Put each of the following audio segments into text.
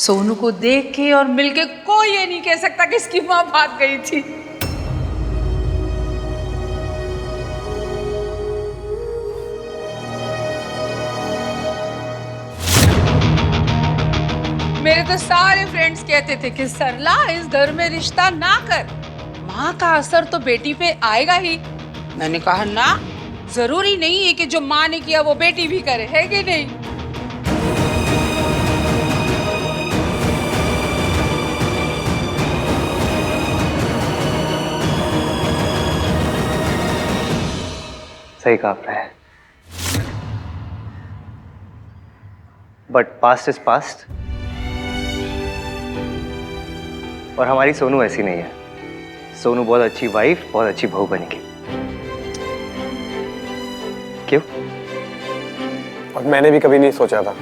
सोनू को देख के और मिलके कोई ये नहीं कह सकता कि इसकी माँ भाग गई थी। मेरे तो सारे फ्रेंड्स कहते थे कि सरला इस घर में रिश्ता ना कर, माँ का असर तो बेटी पे आएगा ही। मैंने कहा ना, जरूरी नहीं है कि जो माँ ने किया वो बेटी भी करे, है कि नहीं? सही कहा आपने, बट पास्ट इज पास्ट। और हमारी सोनू ऐसी नहीं है। सोनू बहुत अच्छी वाइफ, बहुत अच्छी बहू बनेगी। क्यों? और मैंने भी कभी नहीं सोचा था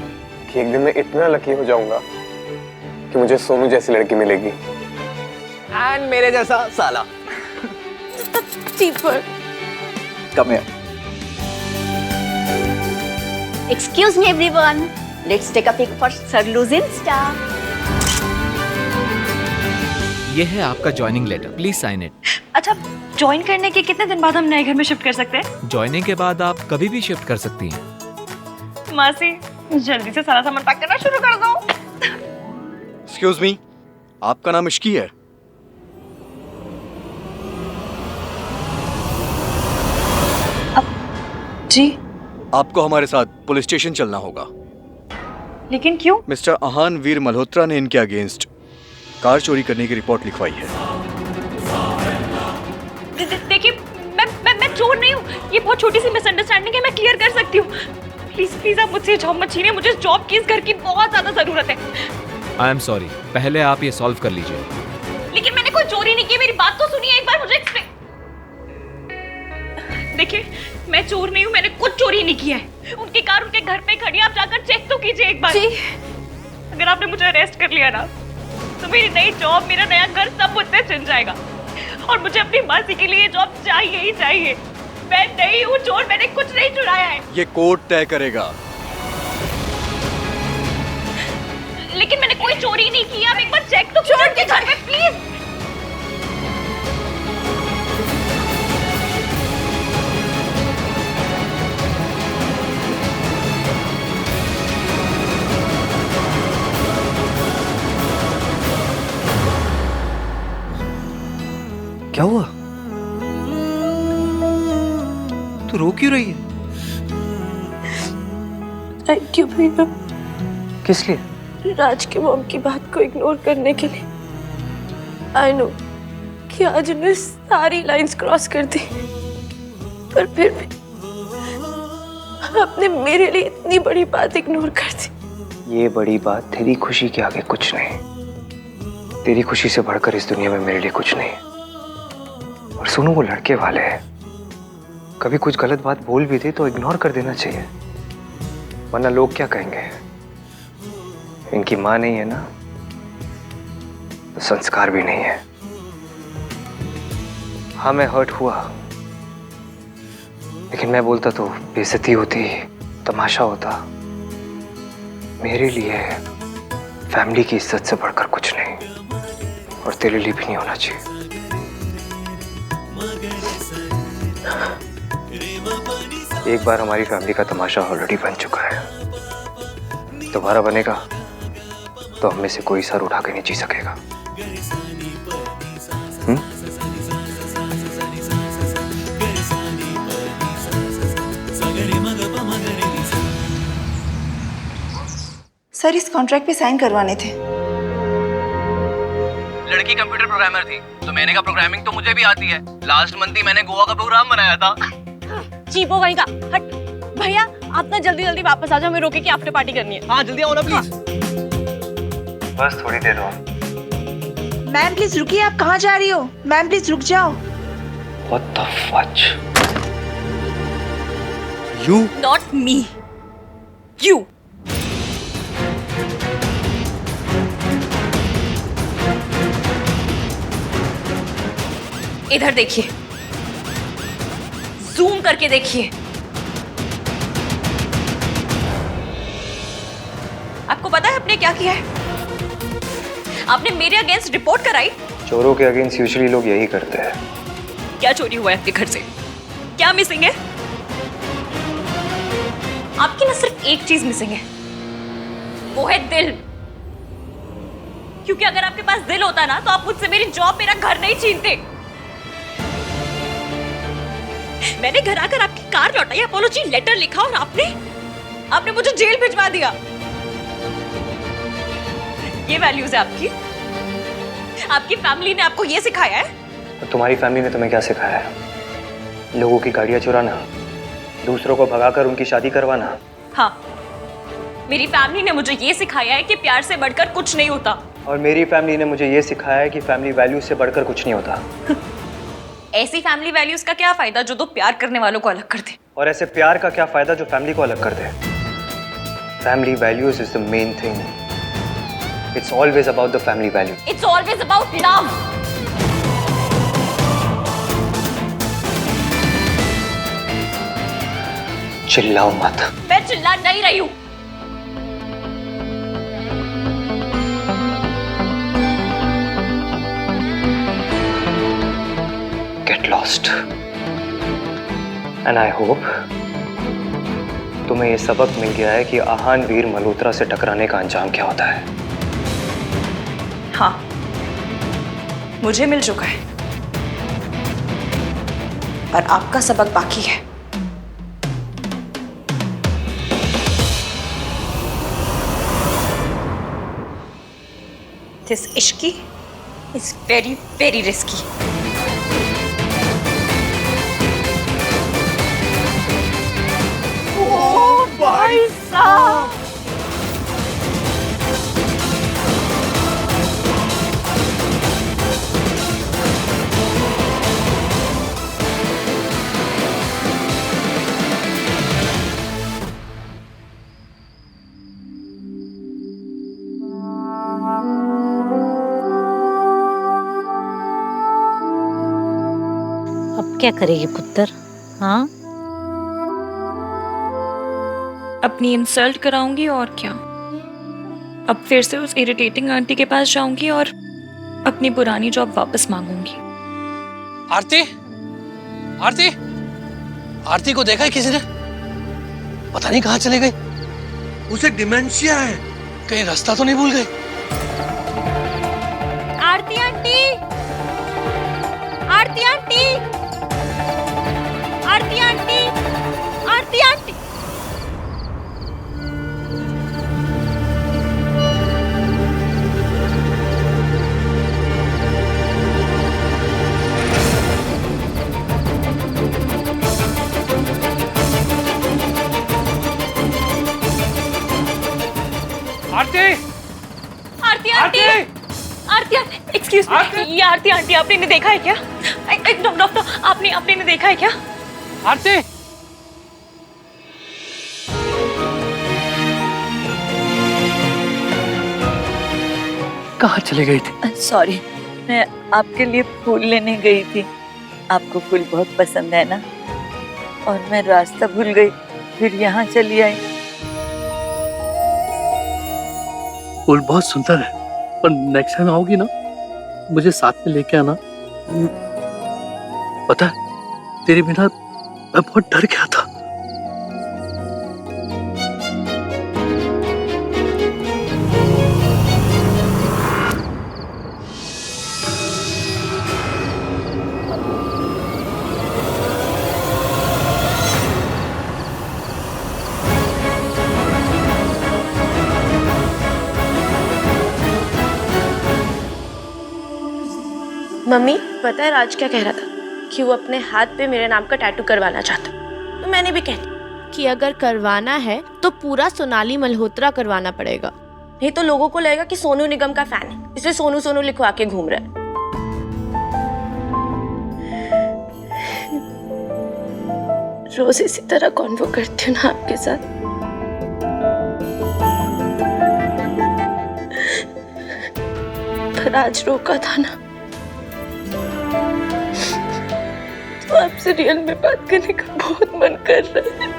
कि एक दिन मैं इतना लकी हो जाऊंगा कि मुझे सोनू जैसी लड़की मिलेगी एंड मेरे जैसा साला। चीपर। कम है। Excuse me everyone. Let's take a pic for Sarlu's Insta. ये है आपका joining letter, please sign it. अच्छा, ज्वाइन करने के कितने दिन बाद हम नए घर में शिफ्ट कर सकते हैं? ज्वाइनिंग के बाद आप कभी भी शिफ्ट कर सकती हैं। मासी, जल्दी से सारा सामान पैक करना शुरू कर दो। एक्सक्यूज मी, आपका नाम इश्की है? जी। आपको हमारे साथ पुलिस स्टेशन चलना होगा। लेकिन क्यों? मिस्टर आहान वीर मल्होत्रा ने इनके अगेंस्ट कार चोरी करने की रिपोर्ट लिखवाई है। देखिए, मैं चोर नहीं हूँ। ये बहुत छोटी सी मिसअंडरस्टैंडिंग है, मैं क्लियर कर सकती हूँ। प्लीज प्लीज आप मुझसे जॉब मत छीनिए, मुझे जॉब की इस घर की बहुत ज्यादा जरूरत है। आई एम सॉरी, पहले आप ये सॉल्व कर लीजिए। लेकिन मैंने कोई चोरी नहीं की, मेरी बात तो सुनिए एक बार, मुझे एक्सप्लेन। देखिए, मैं चोर नहीं हूँ, मैंने कुछ चोरी नहीं किया है। उनकी कार उनके घर पे खड़ी है, आप जाकर चेक तो कीजिए एक बार। जी। अगर आपने मुझे अरेस्ट कर लिया ना, तो मेरी नई जॉब, मेरा नया घर सब मुझसे छिन जाएगा। और मुझे अपनी मासी के लिए जॉब चाहिए ही चाहिए। मैं नहीं हूँ चोर, मैंने कुछ नहीं चुराया है। ये कोर्ट तय करेगा। लेकिन मैंने कोई चोरी नहीं की, आप एक बार चेक तो कीजिए उनके घर पे प्लीज। क्या हुआ? तू रो क्यों रही है? थैंक यू भैया, किस लिए? राज के मॉम की बात को इग्नोर करने के लिए। आई नो कि आज उन्हें सारी लाइंस क्रॉस कर दी, पर फिर भी आपने मेरे लिए इतनी बड़ी बात इग्नोर कर दी। ये बड़ी बात तेरी खुशी के आगे कुछ नहीं। तेरी खुशी से बढ़कर इस दुनिया में मेरे लिए कुछ नहीं। और सुनो, वो लड़के वाले हैं, कभी कुछ गलत बात बोल भी दे तो इग्नोर कर देना चाहिए, वरना लोग क्या कहेंगे। इनकी माँ नहीं है ना, तो संस्कार भी नहीं है। हाँ, मैं हर्ट हुआ, लेकिन मैं बोलता तो बेइज्जती होती, तमाशा होता। मेरे लिए फैमिली की इज्जत से बढ़कर कुछ नहीं, और तेरे लिए भी नहीं होना चाहिए। एक बार हमारी फैमिली का तमाशा ऑलरेडी बन चुका है, दोबारा बनेगा तो हम में से कोई सर उठा के नहीं जी सकेगा। सर, इस कॉन्ट्रैक्ट पे साइन करवाने थे। लड़की कंप्यूटर प्रोग्रामर थी, तो मैंने कहा प्रोग्रामिंग तो मुझे भी आती है। लास्ट मंथ ही मैंने गोवा का प्रोग्राम बनाया था। चीपो वहीं का हट। भैया, आप ना जल्दी जल्दी वापस आ जाओ, मैं रोके की आफ्टर पार्टी करनी है। हाँ, जल्दी आओ ना प्लीज। बस थोड़ी देर और। मैम प्लीज रुकिए, आप कहाँ जा रही हो? मैम प्लीज रुक जाओ। What the fudge? You? Not me. You. इधर देखिए, जूम करके देखिए। आपको पता है आपने क्या किया है? आपने मेरे अगेंस्ट रिपोर्ट कराई? चोरों के अगेंस्ट यूजुअली लोग यही करते हैं। क्या चोरी हुआ है आपके घर से? क्या मिसिंग है? आपकी ना सिर्फ एक चीज मिसिंग है, वो है दिल। क्योंकि अगर आपके पास दिल होता ना तो आप मुझसे मेरी जॉब, मेरा घर नहीं छीनते। मैंने घर आकर आपकी कार लौटाई, अपॉलॉजी लेटर लिखा और आपने मुझे जेल भिजवा दिया। ये वैल्यूज है आपकी? आपकी फैमिली ने आपको ये सिखाया है? तुम्हारी फैमिली ने तुम्हें क्या सिखाया है? लोगों की गाड़ियां चुराना, दूसरों को भगाकर उनकी शादी करवाना। हाँ, मेरी फैमिली ने मुझे ये सिखाया है कि प्यार से बढ़कर कुछ नहीं होता। और मेरी फैमिली ने मुझे ये सिखाया है कि फैमिली वैल्यूज से बढ़कर कुछ नहीं होता। ऐसी फैमिली वैल्यूज का क्या फायदा जो दो प्यार करने वालों को अलग कर दे? और ऐसे प्यार का क्या फायदा जो फैमिली को अलग कर दे? Family values is the main thing. It's always about the family value. It's always about love. चिल्लाओ मत। मैं चिल्ला नहीं रही हूँ। Get lost. And I hope तुम्हें ये सबक मिल गया है कि आहान वीर मल्होत्रा से टकराने का अंजाम क्या होता है। हाँ, मुझे मिल चुका है, पर आपका सबक बाकी है। This ishki is very, very risky. Oh, भाई साहब! अब क्या करेगी पुत्र? हाँ, अपनी इंसल्ट कराऊंगी और क्या। अब फिर से उस इरिटेटिंग आंटी के पास जाऊंगी और अपनी पुरानी जॉब वापस मांगूंगी। आरती, आरती, आरती को देखा है किसी ने? पता नहीं कहाँ चले गई। उसे डिमेंशिया है, कहीं रास्ता तो नहीं भूल गई। आरती आंटी, आरती आंटी, आरती आंटी, आरती आंटी। आरती, आरती आंटी, आरती आंटी, एक्सक्यूज मी, ये आरती आंटी आपने इन्हें देखा है क्या? डॉक्टर, आपने इन्हें देखा है क्या? आरती, कहाँ चली गई थी? सॉरी, मैं आपके लिए फूल लेने गई थी। आपको फूल बहुत पसंद है ना, और मैं रास्ता भूल गई, फिर यहाँ चली आई। फूल बहुत सुंदर है, पर नेक्स्ट टाइम आओगी ना, मुझे साथ में लेके आना। पता है, तेरे बिना मैं बहुत डर गया था। मम्मी, पता है राज क्या कह रहा था? कि वो अपने हाथ पे मेरे नाम का टैटू करवाना चाहता। तो मैंने भी कह दिया कि अगर करवाना है तो पूरा सोनाली मल्होत्रा करवाना पड़ेगा, नहीं तो लोगों को लगेगा कि सोनू निगम का फैन है, इसलिए सोनू सोनू लिखवा के घूम रहा है। रोज इसी तरह कॉन्वो करती हूँ ना आपके साथ। पर आज रोका था ना, तो आपसे रियल में बात करने का बहुत मन कर रहा है।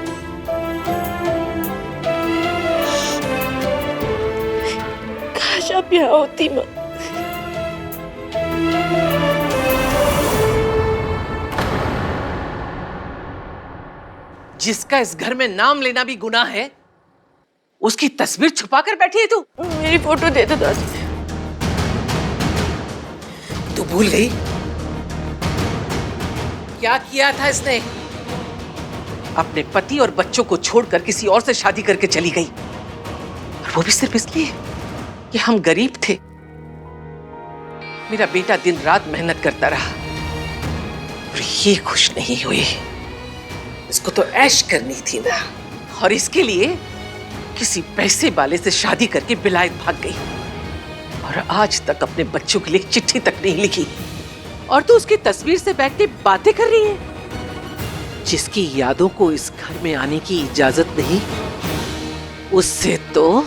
काश आप यहाँ होती माँ। जिसका इस घर में नाम लेना भी गुनाह है, उसकी तस्वीर छुपा कर बैठी है तू। मेरी फोटो दे दो दादी। तू भूल गई क्या किया था इसने? अपने पति और बच्चों को छोड़कर किसी और से शादी करके चली गई, और वो भी सिर्फ इसलिए कि हम गरीब थे। मेरा बेटा दिन रात मेहनत करता रहा और ये खुश नहीं हुई। इसको तो ऐश करनी थी ना, और इसके लिए किसी पैसे वाले से शादी करके विलायत भाग गई, और आज तक अपने बच्चों के लिए चिट्ठी तक नहीं लिखी। और तू उसकी तस्वीर से बैठ के बातें कर रही है, जिसकी यादों को इस घर में आने की इजाजत नहीं, उससे तो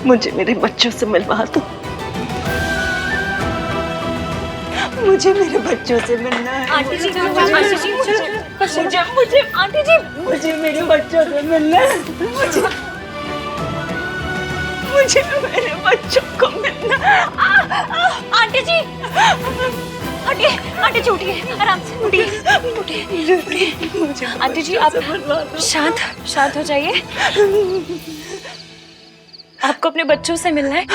मुझे मेरे बच्चों से मिलवा दो। मुझे मेरे बच्चों से मिलना है। आंटी जी, मुझे आंटी जी, मुझे मेरे बच्चों से मिलना है। मुझे मेरे बच्चों को मिलना है। आंटी जी, आंटी जी उठिए, आराम से उठिए। आंटी जी आप शांत हो जाइए। आपको अपने बच्चों से मिलना है?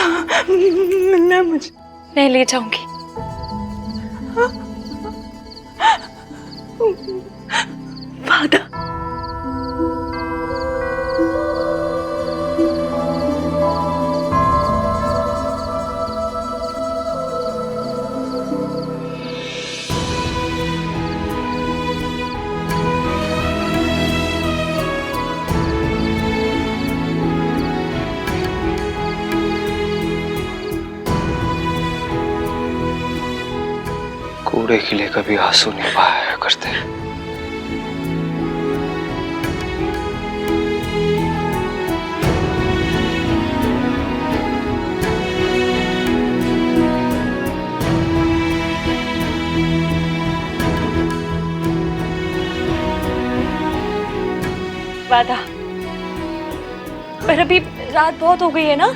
मिलना है मुझे। मैं ले जाऊंगी। वादा। कूड़े के लिए कभी आंसू नहीं बहाया करते। वादा, पर अभी रात बहुत हो गई है ना,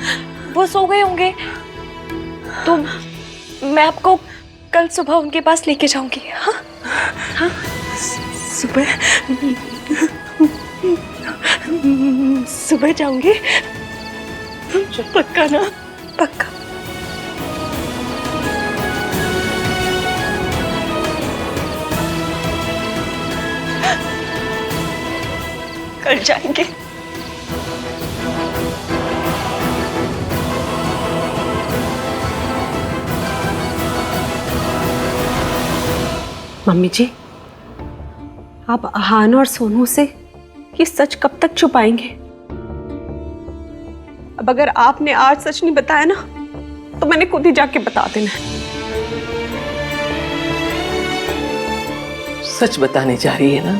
वो सो गए होंगे, तो मैं आपको कल सुबह उनके पास लेके जाऊंगी। हाँ हाँ, सुबह जाऊंगी, पक्का ना? पक्का। कल जाएंगे। मम्मी जी, आप आहान और सोनू से ये सच कब तक छुपाएंगे? अब अगर आपने आज सच नहीं बताया ना, तो मैंने खुद ही जाके बता देना है। सच बताने जा रही है ना?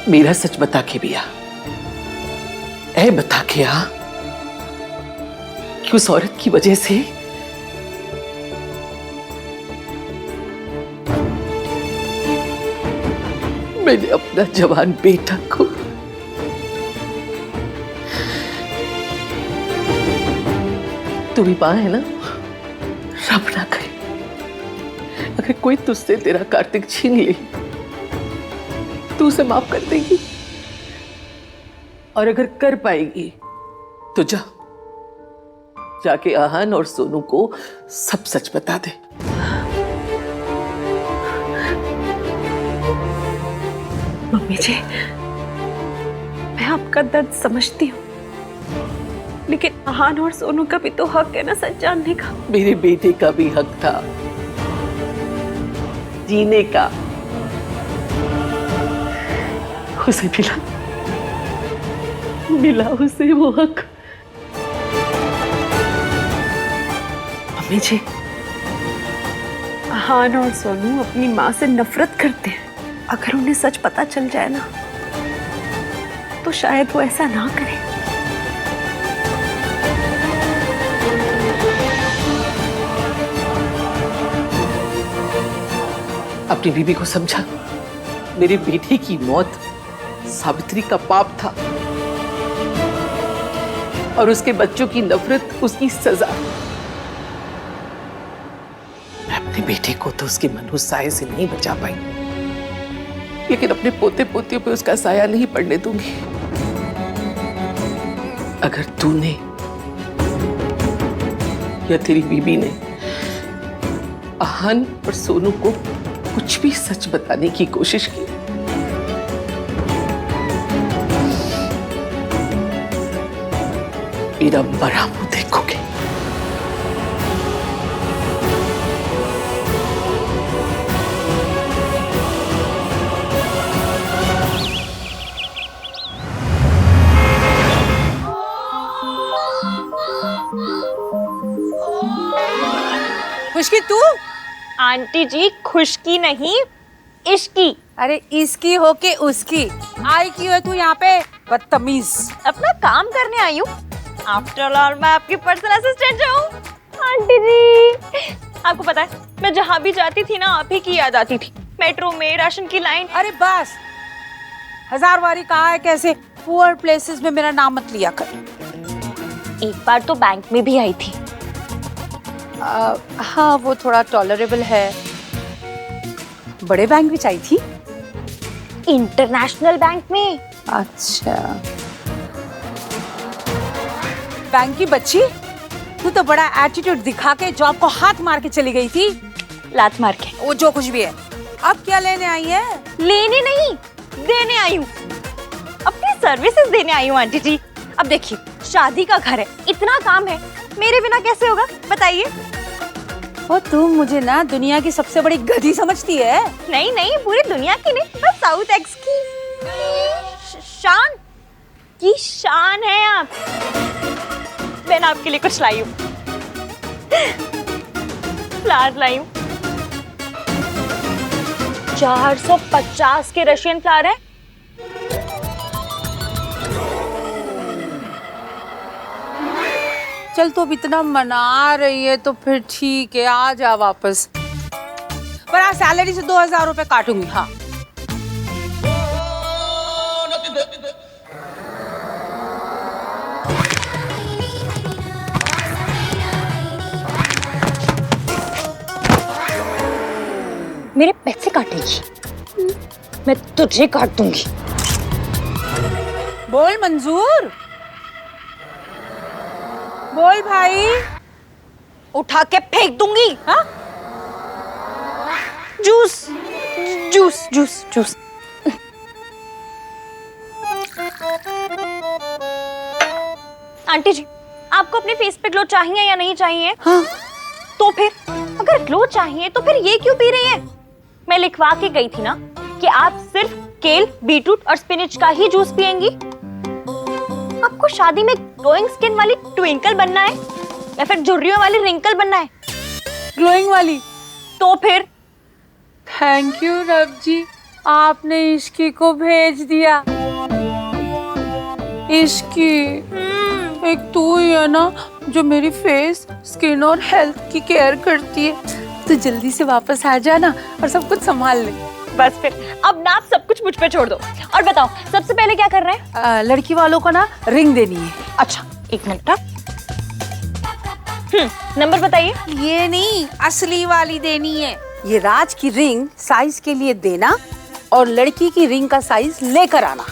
मेरा सच बता के भी आ, बता के आ कि उस औरत की वजह से मैंने अपना जवान बेटा को तू भी मां है ना, रब ना करे अगर कोई तुझसे तेरा कार्तिक छीन ले, तू उसे माफ कर देगी, और अगर कर पाएगी तो जाके आहान और सोनू को सब सच बता दे। मम्मी जी, मैं आपका दर्द समझती हूँ, लेकिन आहान और सोनू का भी तो हक है ना सच जानने का। मेरे बेटे का भी हक था जीने का, उसे मिला उसे वो हक। मम्मी जी, आहान और सोनू अपनी माँ से नफरत करते हैं, अगर उन्हें सच पता चल जाए ना तो शायद वो ऐसा ना करे। अपनी बीबी को समझा, मेरी बेटी की मौत सावित्री का पाप था और उसके बच्चों की नफरत उसकी सजा। मैं अपने बेटे को तो उसके मनहूस साये से नहीं बचा पाई, लेकिन अपने पोते पोतियों पे उसका साया नहीं पड़ने दूंगी। अगर तूने या तेरी बीबी ने आहन और सोनू को कुछ भी सच बताने की कोशिश की, मेरा मरा मुंह देखोगे। खुशकी तू? आंटी जी खुशकी नहीं, इश्की। अरे इसकी हो के उसकी आई क्यों है तू यहाँ पे, बदतमीज। अपना काम करने आई हूँ। आफ्टर ऑल मैं आपकी पर्सनल असिस्टेंट जो हूँ। आंटी जी आपको पता है मैं जहाँ भी जाती थी ना आप ही की याद आती थी। मेट्रो में, राशन की लाइन। अरे बस, 1000 बारी कहा है कैसे पुअर प्लेसेस में मेरा नाम मत लिया कर। एक बार तो बैंक में भी आई थी। हाँ वो थोड़ा टॉलरेबल है। बड़े बैंक में आई थी? इंटरनेशनल बैंक में। अच्छा, बैंक की बच्ची, तू तो बड़ा एटीट्यूड दिखा के जॉब को हाथ मार के चली गई थी। लात मार के। वो जो कुछ भी है। अब क्या लेने आई है? लेने नहीं, देने आई हूँ। अपनी सर्विसेज देने आई हूँ आंटी जी। अब देखिए शादी का घर है, इतना काम है, मेरे बिना कैसे होगा बताइए। ओ तू मुझे ना दुनिया की सबसे बड़ी गधी समझती है? नहीं नहीं, पूरी दुनिया की नहीं, बस साउथ एक्स की शान है आप। मैंने आपके लिए कुछ लाई हूँ। फ्लावर लाई हूँ। 450 के रशियन फ्लावर है। चल तो अब इतना मना रही है तो फिर ठीक है, आ जा वापस। पर आज सैलरी से 2000 रुपए काटूंगी। हाँ मेरे पैसे काटेगी, मैं तुझे काट दूंगी। बोल मंजूर, बोल भाई। उठा के फेंक दूंगी। हाँ? Juice juice juice juice. Aunty ji आपको अपने फेस पे ग्लो चाहिए या नहीं चाहिए? हाँ। तो फिर अगर ग्लो चाहिए तो फिर ये क्यों पी रही है? मैं लिखवा के गई थी ना कि आप सिर्फ केल, बीटरूट और स्पिनच का ही जूस पिएंगी। आपको शादी में ग्लोइंग स्किन वाली ट्विंकल बनना है या फिर झुर्रियों वाली रिंकल बनना है? ग्लोइंग वाली। तो फिर थैंक यू रब जी, आपने इश्की को भेज दिया। इश्की, एक तू ही है ना जो मेरी फेस, स्किन और हेल्थ की केयर करती है। तो जल्दी से वापस आ जाना और सब कुछ संभाल ले। बस फिर अब ना आप सब कुछ मुझ पे छोड़ दो। और बताओ सबसे पहले क्या कर रहे हैं? लड़की वालों को ना रिंग देनी है। अच्छा एक मिनट। नंबर बताइए। ये नहीं, असली वाली देनी है। ये राज की रिंग साइज के लिए देना और लड़की की रिंग का साइज लेकर आना।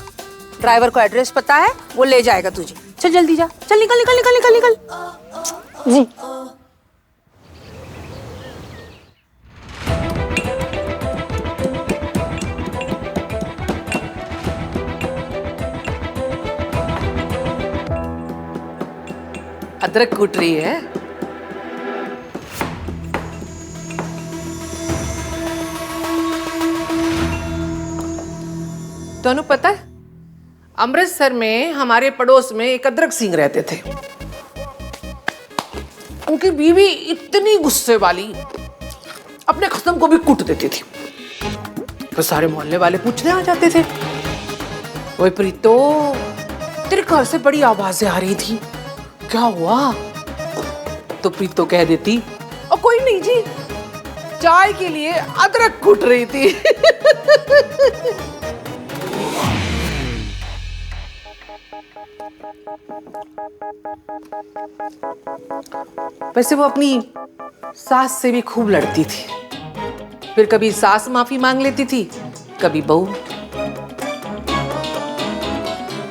ड्राइवर को एड्रेस पता है, वो ले जाएगा तुझे। चल जल्दी जा, चल निकल निकल निकल निकल निकल। जी अदरक कूट रही है। दोनों पता है अमृतसर में हमारे पड़ोस में एक अदरक सिंह रहते थे। उनकी बीवी इतनी गुस्से वाली, अपने खत्म को भी कूट देती थी। तो सारे मोहल्ले वाले पूछने आ जाते थे, ओए प्रीतो तेरे घर से बड़ी आवाजें आ रही थी, क्या हुआ? तो प्रीतो कह देती, और कोई नहीं जी, चाय के लिए अदरक कूट रही थी। वैसे वो अपनी सास से भी खूब लड़ती थी, फिर कभी सास माफी मांग लेती थी, कभी बहू।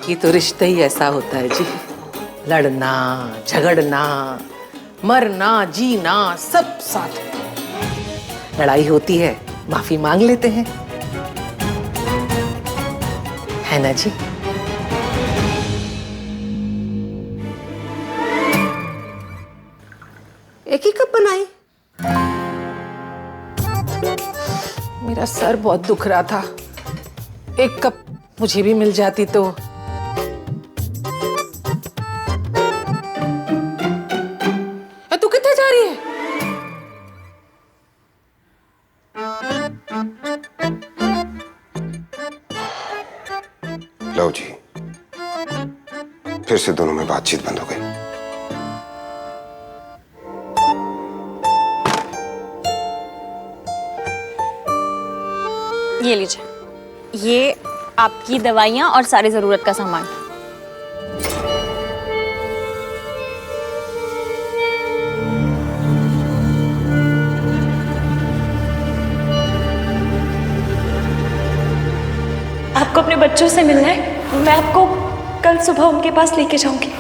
ये तो रिश्ता ही ऐसा होता है जी, लड़ना झगड़ना मरना जीना सब साथ। लड़ाई होती है, माफी मांग लेते हैं, है ना जी? एक ही कप बनाई? मेरा सर बहुत दुख रहा था, एक कप मुझे भी मिल जाती तो। तू कितने जा रही है? लो जी, फिर से दोनों में बातचीत बंद हो गई। ये लीजिए, ये आपकी दवाइयाँ और सारी ज़रूरत का सामान। आपको अपने बच्चों से मिलना है, मैं आपको कल सुबह उनके पास लेके जाऊंगी।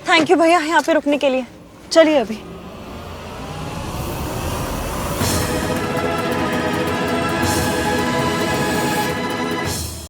थैंक यू भैया यहाँ पे रुकने के लिए। चलिए अभी।